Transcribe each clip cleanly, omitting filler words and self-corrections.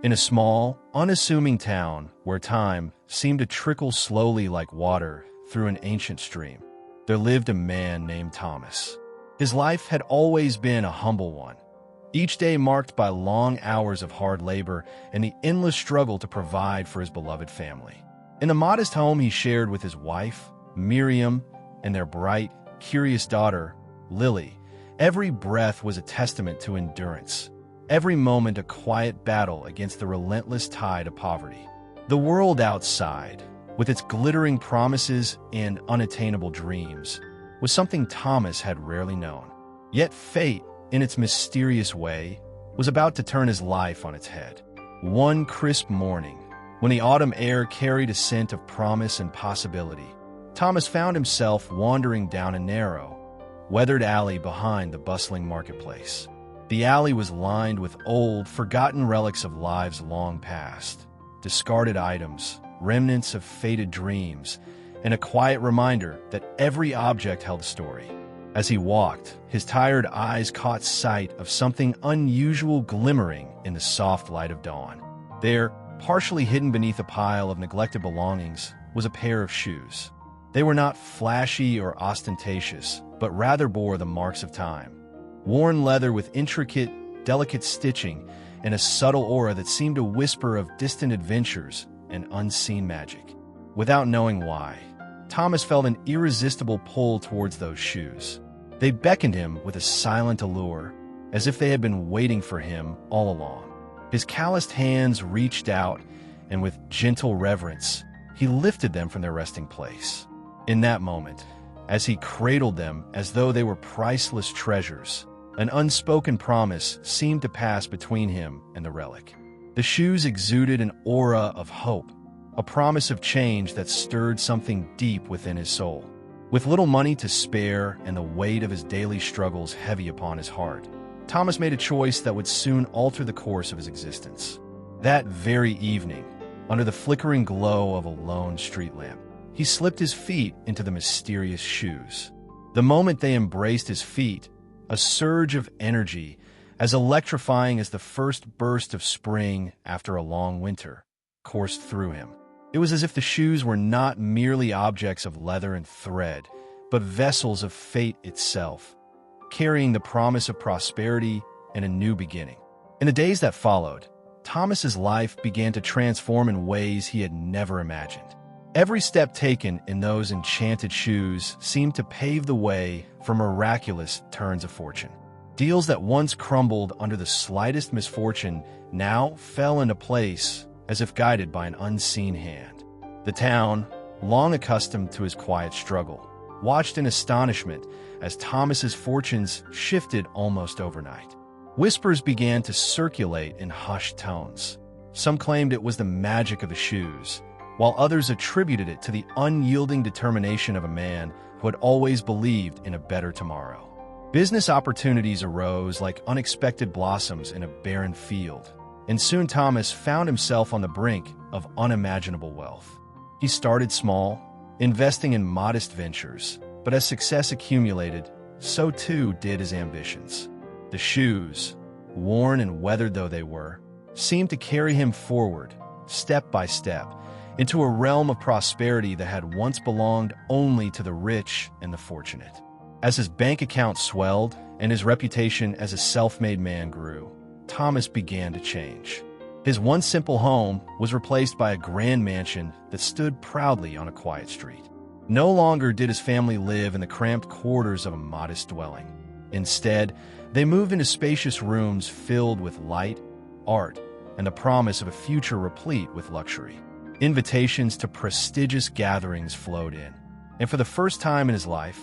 In a small, unassuming town where time seemed to trickle slowly like water through an ancient stream, there lived a man named Thomas. His life had always been a humble one, each day marked by long hours of hard labor and the endless struggle to provide for his beloved family. In the modest home he shared with his wife, Miriam, and their bright, curious daughter, Lily, every breath was a testament to endurance, every moment a quiet battle against the relentless tide of poverty. The world outside, with its glittering promises and unattainable dreams, was something Thomas had rarely known. Yet fate, in its mysterious way, was about to turn his life on its head. One crisp morning, when the autumn air carried a scent of promise and possibility, Thomas found himself wandering down a narrow, weathered alley behind the bustling marketplace. The alley was lined with old, forgotten relics of lives long past, discarded items, remnants of faded dreams, and a quiet reminder that every object held a story. As he walked, his tired eyes caught sight of something unusual glimmering in the soft light of dawn. There, partially hidden beneath a pile of neglected belongings, was a pair of shoes. They were not flashy or ostentatious, but rather bore the marks of time. Worn leather with intricate, delicate stitching and a subtle aura that seemed to whisper of distant adventures and unseen magic. Without knowing why, Thomas felt an irresistible pull towards those shoes. They beckoned him with a silent allure, as if they had been waiting for him all along. His calloused hands reached out, and with gentle reverence, he lifted them from their resting place. In that moment, as he cradled them as though they were priceless treasures, an unspoken promise seemed to pass between him and the relic. The shoes exuded an aura of hope, a promise of change that stirred something deep within his soul. With little money to spare and the weight of his daily struggles heavy upon his heart, Thomas made a choice that would soon alter the course of his existence. That very evening, under the flickering glow of a lone street lamp, he slipped his feet into the mysterious shoes. The moment they embraced his feet, a surge of energy, as electrifying as the first burst of spring after a long winter, coursed through him. It was as if the shoes were not merely objects of leather and thread, but vessels of fate itself, carrying the promise of prosperity and a new beginning. In the days that followed, Thomas's life began to transform in ways he had never imagined. Every step taken in those enchanted shoes seemed to pave the way for miraculous turns of fortune. Deals that once crumbled under the slightest misfortune now fell into place as if guided by an unseen hand. The town, long accustomed to his quiet struggle, watched in astonishment as Thomas's fortunes shifted almost overnight. Whispers began to circulate in hushed tones. Some claimed it was the magic of the shoes, while others attributed it to the unyielding determination of a man who had always believed in a better tomorrow. Business opportunities arose like unexpected blossoms in a barren field, and soon Thomas found himself on the brink of unimaginable wealth. He started small, investing in modest ventures, but as success accumulated, so too did his ambitions. The shoes, worn and weathered though they were, seemed to carry him forward, step by step, into a realm of prosperity that had once belonged only to the rich and the fortunate. As his bank account swelled and his reputation as a self-made man grew, Thomas began to change. His once simple home was replaced by a grand mansion that stood proudly on a quiet street. No longer did his family live in the cramped quarters of a modest dwelling. Instead, they moved into spacious rooms filled with light, art, and the promise of a future replete with luxury. Invitations to prestigious gatherings flowed in, and for the first time in his life,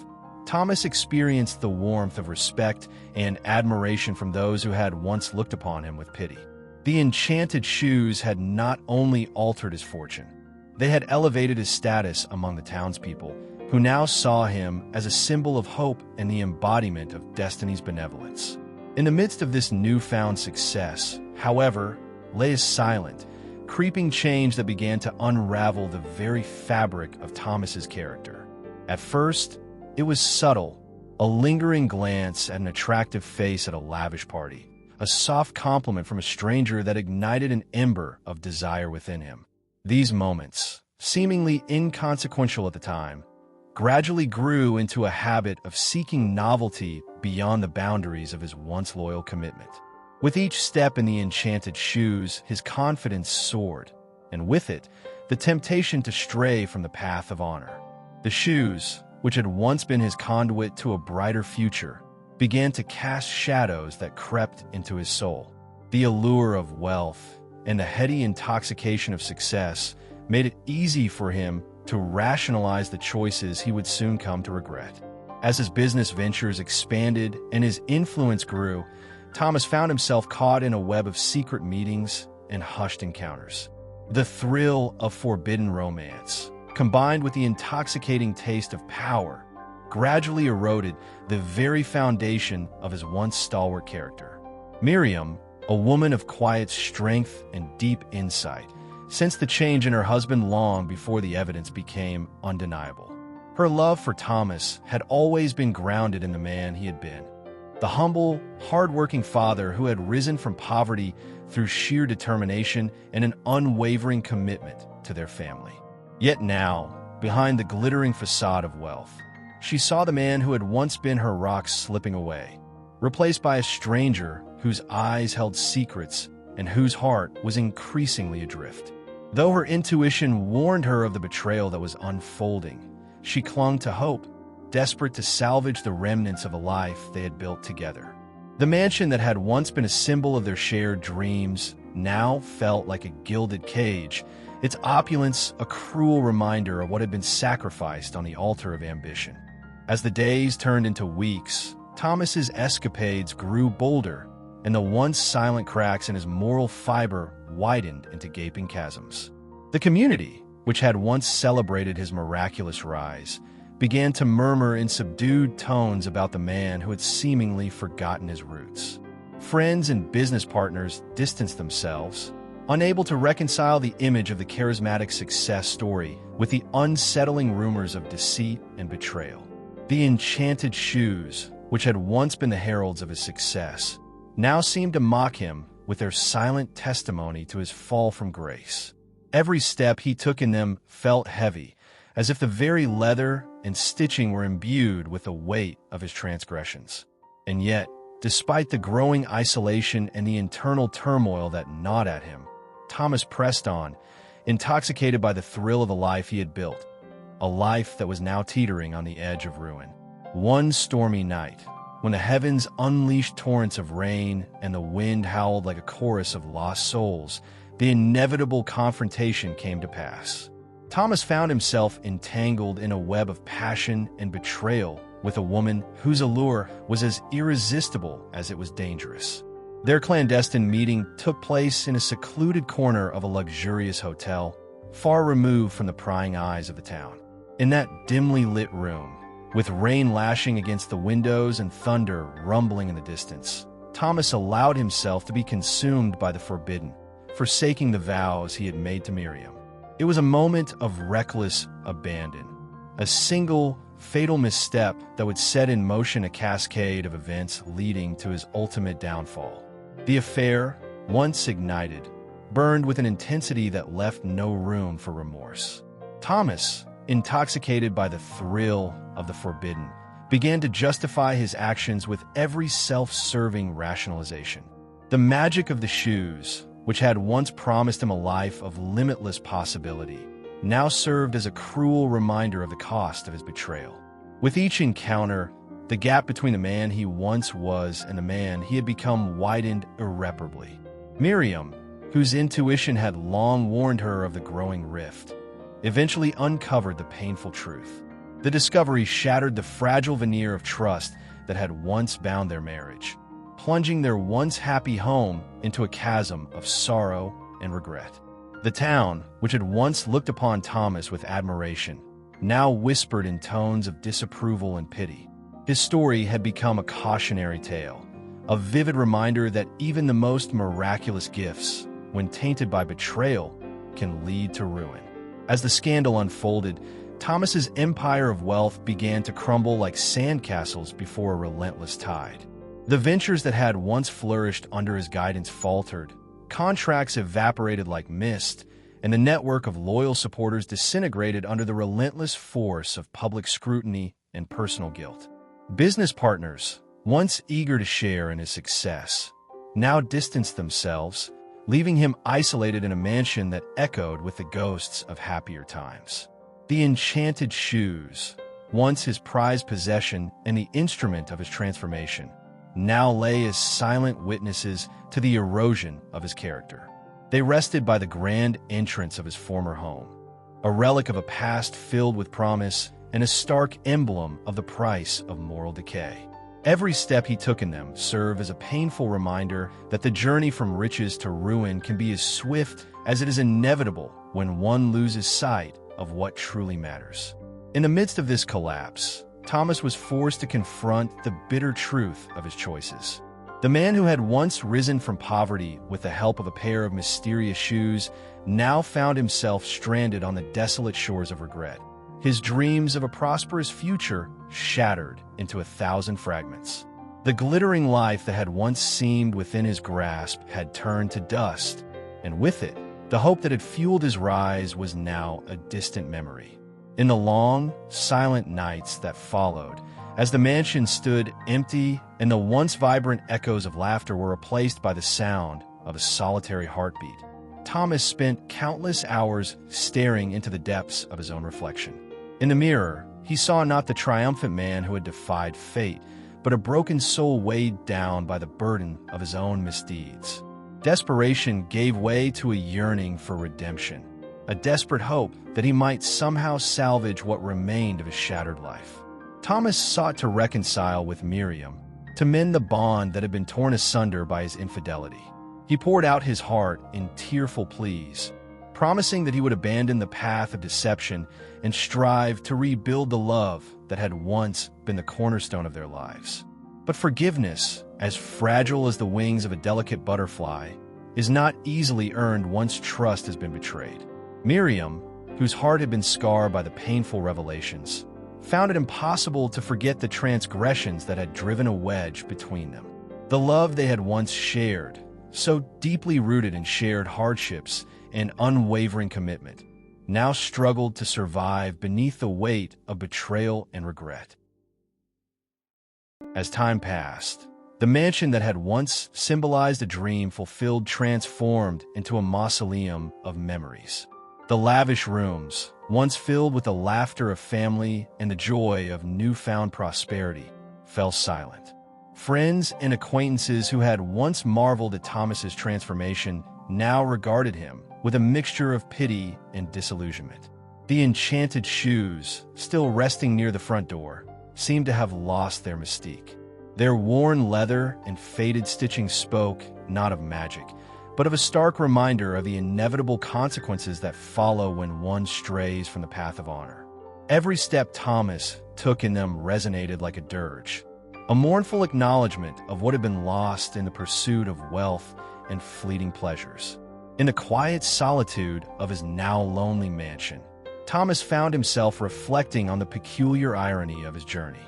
Thomas experienced the warmth of respect and admiration from those who had once looked upon him with pity. The enchanted shoes had not only altered his fortune, they had elevated his status among the townspeople, who now saw him as a symbol of hope and the embodiment of destiny's benevolence. In the midst of this newfound success, however, lay a silent, creeping change that began to unravel the very fabric of Thomas's character. At first, it was subtle, a lingering glance at an attractive face at a lavish party, a soft compliment from a stranger that ignited an ember of desire within him. These moments, seemingly inconsequential at the time, gradually grew into a habit of seeking novelty beyond the boundaries of his once loyal commitment. With each step in the enchanted shoes, his confidence soared, and with it, the temptation to stray from the path of honor. The shoes, which had once been his conduit to a brighter future, began to cast shadows that crept into his soul. The allure of wealth and the heady intoxication of success made it easy for him to rationalize the choices he would soon come to regret. As his business ventures expanded and his influence grew, Thomas found himself caught in a web of secret meetings and hushed encounters. The thrill of forbidden romance, combined with the intoxicating taste of power, gradually eroded the very foundation of his once stalwart character. Miriam, a woman of quiet strength and deep insight, sensed the change in her husband long before the evidence became undeniable. Her love for Thomas had always been grounded in the man he had been. The humble, hard-working father who had risen from poverty through sheer determination and an unwavering commitment to their family. Yet now, behind the glittering facade of wealth, she saw the man who had once been her rock slipping away, replaced by a stranger whose eyes held secrets and whose heart was increasingly adrift. Though her intuition warned her of the betrayal that was unfolding, she clung to hope, desperate to salvage the remnants of a life they had built together. The mansion that had once been a symbol of their shared dreams now felt like a gilded cage, its opulence a cruel reminder of what had been sacrificed on the altar of ambition. As the days turned into weeks, Thomas's escapades grew bolder, and the once silent cracks in his moral fiber widened into gaping chasms. The community, which had once celebrated his miraculous rise, began to murmur in subdued tones about the man who had seemingly forgotten his roots. Friends and business partners distanced themselves, unable to reconcile the image of the charismatic success story with the unsettling rumors of deceit and betrayal. The enchanted shoes, which had once been the heralds of his success, now seemed to mock him with their silent testimony to his fall from grace. Every step he took in them felt heavy, as if the very leather and stitching were imbued with the weight of his transgressions. And yet, despite the growing isolation and the internal turmoil that gnawed at him, Thomas pressed on, intoxicated by the thrill of the life he had built, a life that was now teetering on the edge of ruin. One stormy night, when the heavens unleashed torrents of rain and the wind howled like a chorus of lost souls, the inevitable confrontation came to pass. Thomas found himself entangled in a web of passion and betrayal with a woman whose allure was as irresistible as it was dangerous. Their clandestine meeting took place in a secluded corner of a luxurious hotel, far removed from the prying eyes of the town. In that dimly lit room, with rain lashing against the windows and thunder rumbling in the distance, Thomas allowed himself to be consumed by the forbidden, forsaking the vows he had made to Miriam. It was a moment of reckless abandon, a single, fatal misstep that would set in motion a cascade of events leading to his ultimate downfall. The affair, once ignited, burned with an intensity that left no room for remorse. Thomas, intoxicated by the thrill of the forbidden, began to justify his actions with every self-serving rationalization. The magic of the shoes, which had once promised him a life of limitless possibility, now served as a cruel reminder of the cost of his betrayal. With each encounter, the gap between the man he once was and the man he had become widened irreparably. Miriam, whose intuition had long warned her of the growing rift, eventually uncovered the painful truth. The discovery shattered the fragile veneer of trust that had once bound their marriage, plunging their once happy home into a chasm of sorrow and regret. The town, which had once looked upon Thomas with admiration, now whispered in tones of disapproval and pity. His story had become a cautionary tale, a vivid reminder that even the most miraculous gifts, when tainted by betrayal, can lead to ruin. As the scandal unfolded, Thomas's empire of wealth began to crumble like sandcastles before a relentless tide. The ventures that had once flourished under his guidance faltered, contracts evaporated like mist, and the network of loyal supporters disintegrated under the relentless force of public scrutiny and personal guilt. Business partners, once eager to share in his success, now distanced themselves, leaving him isolated in a mansion that echoed with the ghosts of happier times. The enchanted shoes, once his prized possession and the instrument of his transformation, now lay as silent witnesses to the erosion of his character. They rested by the grand entrance of his former home, a relic of a past filled with promise and a stark emblem of the price of moral decay. Every step he took in them served as a painful reminder that the journey from riches to ruin can be as swift as it is inevitable when one loses sight of what truly matters. In the midst of this collapse, Thomas was forced to confront the bitter truth of his choices. The man who had once risen from poverty with the help of a pair of mysterious shoes now found himself stranded on the desolate shores of regret. His dreams of a prosperous future shattered into 1,000 fragments. The glittering life that had once seemed within his grasp had turned to dust, and with it, the hope that had fueled his rise was now a distant memory. In the long, silent nights that followed, as the mansion stood empty and the once vibrant echoes of laughter were replaced by the sound of a solitary heartbeat, Thomas spent countless hours staring into the depths of his own reflection. In the mirror, he saw not the triumphant man who had defied fate, but a broken soul weighed down by the burden of his own misdeeds. Desperation gave way to a yearning for redemption, a desperate hope that he might somehow salvage what remained of his shattered life. Thomas sought to reconcile with Miriam, to mend the bond that had been torn asunder by his infidelity. He poured out his heart in tearful pleas, promising that he would abandon the path of deception and strive to rebuild the love that had once been the cornerstone of their lives. But forgiveness, as fragile as the wings of a delicate butterfly, is not easily earned once trust has been betrayed. Miriam, whose heart had been scarred by the painful revelations, found it impossible to forget the transgressions that had driven a wedge between them. The love they had once shared, so deeply rooted in shared hardships and unwavering commitment, now struggled to survive beneath the weight of betrayal and regret. As time passed, the mansion that had once symbolized a dream fulfilled transformed into a mausoleum of memories. The lavish rooms, once filled with the laughter of family and the joy of newfound prosperity, fell silent. Friends and acquaintances who had once marveled at Thomas's transformation now regarded him with a mixture of pity and disillusionment. The enchanted shoes, still resting near the front door, seemed to have lost their mystique. Their worn leather and faded stitching spoke not of magic, but of a stark reminder of the inevitable consequences that follow when one strays from the path of honor. Every step Thomas took in them resonated like a dirge, a mournful acknowledgement of what had been lost in the pursuit of wealth and fleeting pleasures. In the quiet solitude of his now lonely mansion, Thomas found himself reflecting on the peculiar irony of his journey.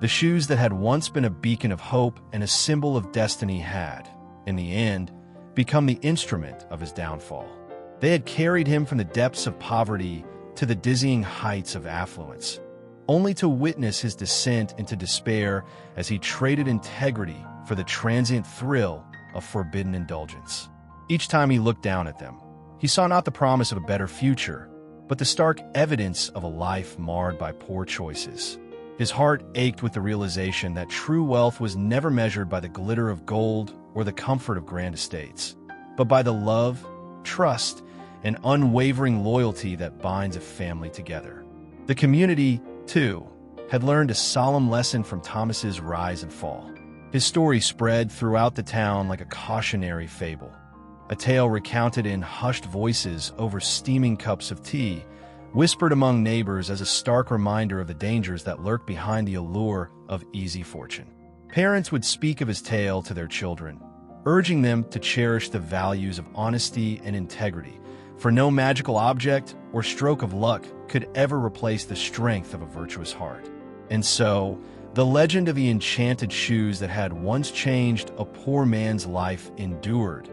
The shoes that had once been a beacon of hope and a symbol of destiny had, in the end, become the instrument of his downfall. They had carried him from the depths of poverty to the dizzying heights of affluence, only to witness his descent into despair as he traded integrity for the transient thrill of forbidden indulgence. Each time he looked down at them, he saw not the promise of a better future, but the stark evidence of a life marred by poor choices. His heart ached with the realization that true wealth was never measured by the glitter of gold or the comfort of grand estates, but by the love, trust, and unwavering loyalty that binds a family together. The community, too, had learned a solemn lesson from Thomas's rise and fall. His story spread throughout the town like a cautionary fable, a tale recounted in hushed voices over steaming cups of tea, whispered among neighbors as a stark reminder of the dangers that lurk behind the allure of easy fortune. Parents would speak of his tale to their children, urging them to cherish the values of honesty and integrity, for no magical object or stroke of luck could ever replace the strength of a virtuous heart. And so, The legend of the enchanted shoes that had once changed a poor man's life endured,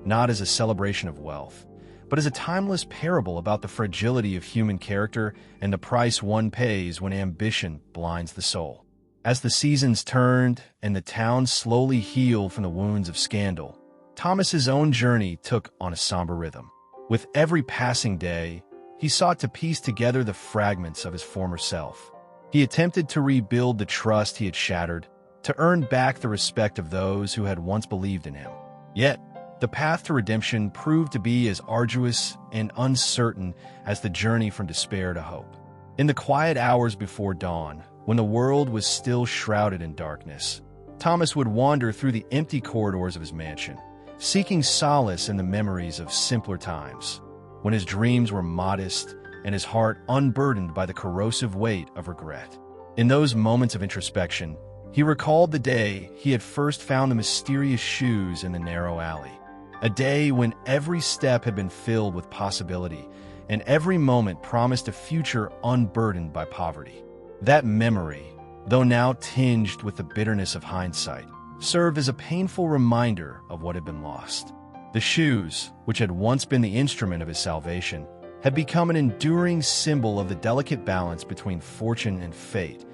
not as a celebration of wealth, but as a timeless parable about the fragility of human character and the price one pays when ambition blinds the soul. As the seasons turned and the town slowly healed from the wounds of scandal, Thomas's own journey took on a somber rhythm. With every passing day, he sought to piece together the fragments of his former self. He attempted to rebuild the trust he had shattered, to earn back the respect of those who had once believed in him. Yet, the path to redemption proved to be as arduous and uncertain as the journey from despair to hope. In the quiet hours before dawn, when the world was still shrouded in darkness, Thomas would wander through the empty corridors of his mansion, seeking solace in the memories of simpler times, when his dreams were modest and his heart unburdened by the corrosive weight of regret. In those moments of introspection, he recalled the day he had first found the mysterious shoes in the narrow alley, a day when every step had been filled with possibility and every moment promised a future unburdened by poverty. That memory, though now tinged with the bitterness of hindsight, served as a painful reminder of what had been lost. The shoes, which had once been the instrument of his salvation, had become an enduring symbol of the delicate balance between fortune and fate,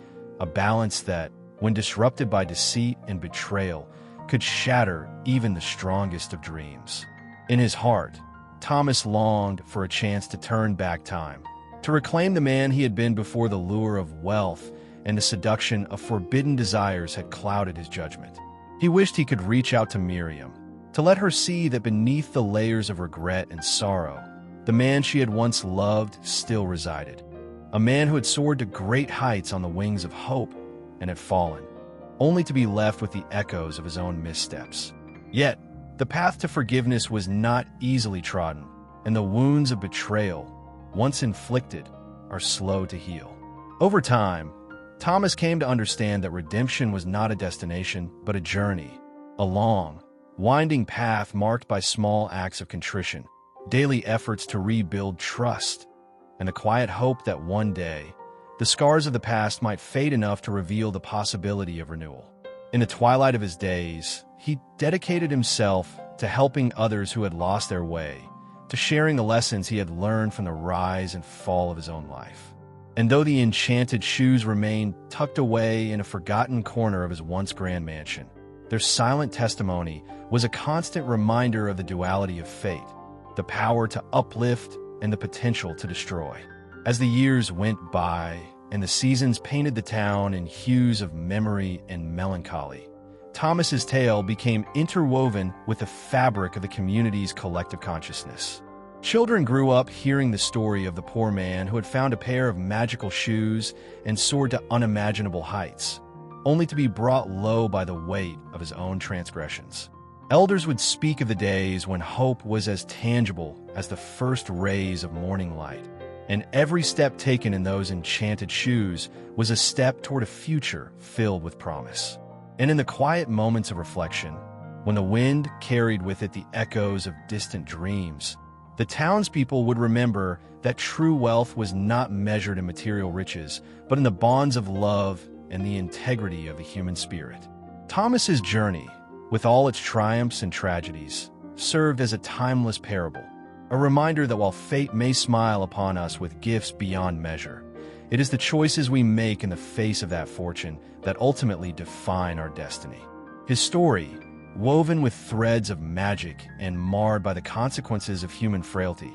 a balance that, when disrupted by deceit and betrayal, could shatter even the strongest of dreams. In his heart, Thomas longed for a chance to turn back time, to reclaim the man he had been before the lure of wealth and the seduction of forbidden desires had clouded his judgment. He wished he could reach out to Miriam, to let her see that beneath the layers of regret and sorrow, the man she had once loved still resided, a man who had soared to great heights on the wings of hope and had fallen, only to be left with the echoes of his own missteps. Yet, the path to forgiveness was not easily trodden, and the wounds of betrayal, once inflicted, are slow to heal. Over time, Thomas came to understand that redemption was not a destination, but a journey, a long, winding path marked by small acts of contrition, daily efforts to rebuild trust, and the quiet hope that one day, the scars of the past might fade enough to reveal the possibility of renewal. In the twilight of his days, he dedicated himself to helping others who had lost their way, to sharing the lessons he had learned from the rise and fall of his own life. And though the enchanted shoes remained tucked away in a forgotten corner of his once grand mansion, their silent testimony was a constant reminder of the duality of fate, the power to uplift and the potential to destroy. As the years went by and the seasons painted the town in hues of memory and melancholy, Thomas's tale became interwoven with the fabric of the community's collective consciousness. Children grew up hearing the story of the poor man who had found a pair of magical shoes and soared to unimaginable heights, only to be brought low by the weight of his own transgressions. Elders would speak of the days when hope was as tangible as the first rays of morning light, and every step taken in those enchanted shoes was a step toward a future filled with promise. And in the quiet moments of reflection, when the wind carried with it the echoes of distant dreams, the townspeople would remember that true wealth was not measured in material riches, but in the bonds of love and the integrity of the human spirit. Thomas's journey, with all its triumphs and tragedies, served as a timeless parable, a reminder that while fate may smile upon us with gifts beyond measure, it is the choices we make in the face of that fortune that ultimately define our destiny. His story, woven with threads of magic and marred by the consequences of human frailty,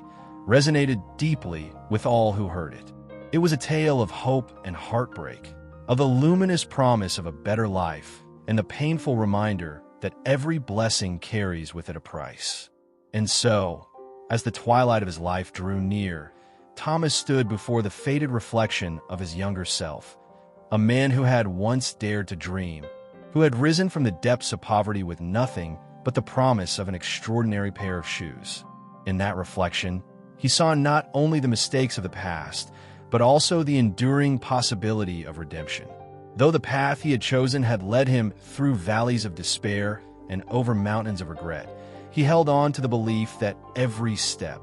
resonated deeply with all who heard it. It was a tale of hope and heartbreak, of the luminous promise of a better life, and the painful reminder that every blessing carries with it a price. And so, as the twilight of his life drew near, Thomas stood before the faded reflection of his younger self, a man who had once dared to dream, who had risen from the depths of poverty with nothing but the promise of an extraordinary pair of shoes. In that reflection, he saw not only the mistakes of the past, but also the enduring possibility of redemption. Though the path he had chosen had led him through valleys of despair and over mountains of regret, he held on to the belief that every step,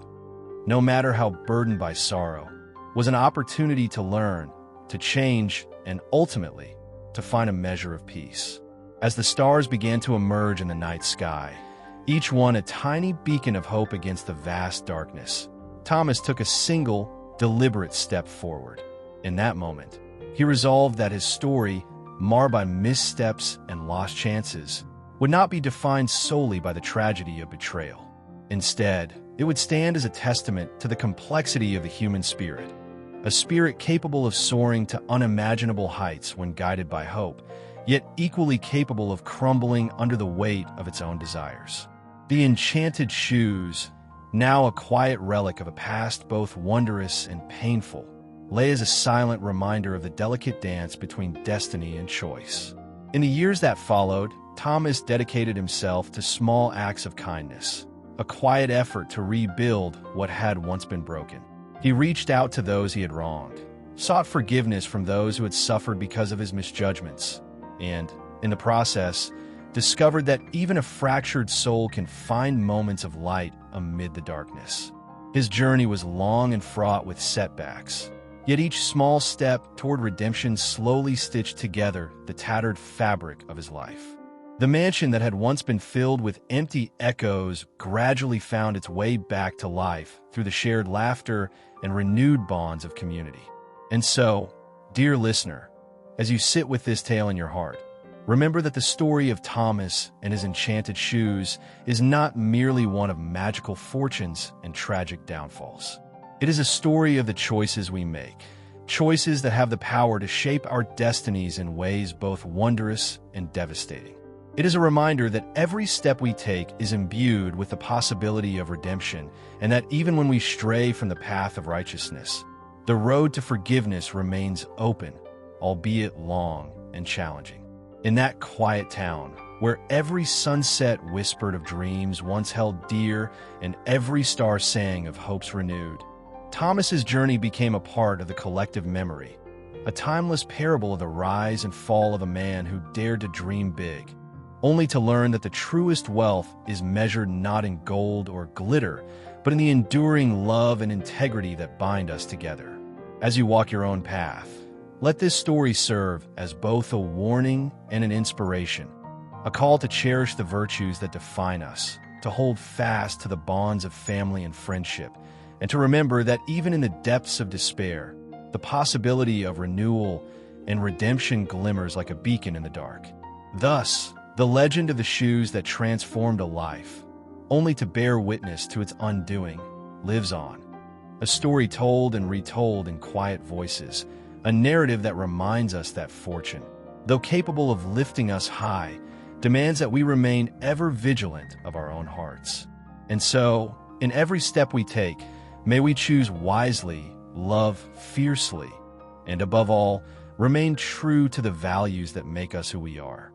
no matter how burdened by sorrow, was an opportunity to learn, to change, and ultimately, to find a measure of peace. As the stars began to emerge in the night sky, each one a tiny beacon of hope against the vast darkness, Thomas took a single, deliberate step forward. In that moment, he resolved that his story, marred by missteps and lost chances, would not be defined solely by the tragedy of betrayal. Instead, it would stand as a testament to the complexity of the human spirit, a spirit capable of soaring to unimaginable heights when guided by hope, yet equally capable of crumbling under the weight of its own desires. The enchanted shoes, now a quiet relic of a past both wondrous and painful, lay as a silent reminder of the delicate dance between destiny and choice. In the years that followed, Thomas dedicated himself to small acts of kindness, a quiet effort to rebuild what had once been broken. He reached out to those he had wronged, sought forgiveness from those who had suffered because of his misjudgments, and, in the process, discovered that even a fractured soul can find moments of light amid the darkness. His journey was long and fraught with setbacks, yet each small step toward redemption slowly stitched together the tattered fabric of his life. The mansion that had once been filled with empty echoes gradually found its way back to life through the shared laughter and renewed bonds of community. And so, dear listener, as you sit with this tale in your heart, remember that the story of Thomas and his enchanted shoes is not merely one of magical fortunes and tragic downfalls. It is a story of the choices we make, choices that have the power to shape our destinies in ways both wondrous and devastating. It is a reminder that every step we take is imbued with the possibility of redemption, and that even when we stray from the path of righteousness, the road to forgiveness remains open, albeit long and challenging. In that quiet town, where every sunset whispered of dreams once held dear and every star sang of hopes renewed, Thomas's journey became a part of the collective memory, a timeless parable of the rise and fall of a man who dared to dream big, only to learn that the truest wealth is measured not in gold or glitter, but in the enduring love and integrity that bind us together. As you walk your own path, let this story serve as both a warning and an inspiration, a call to cherish the virtues that define us, to hold fast to the bonds of family and friendship, and to remember that even in the depths of despair, the possibility of renewal and redemption glimmers like a beacon in the dark. Thus, the legend of the shoes that transformed a life, only to bear witness to its undoing, lives on. A story told and retold in quiet voices, a narrative that reminds us that fortune, though capable of lifting us high, demands that we remain ever vigilant of our own hearts. And so, in every step we take, may we choose wisely, love fiercely, and above all, remain true to the values that make us who we are.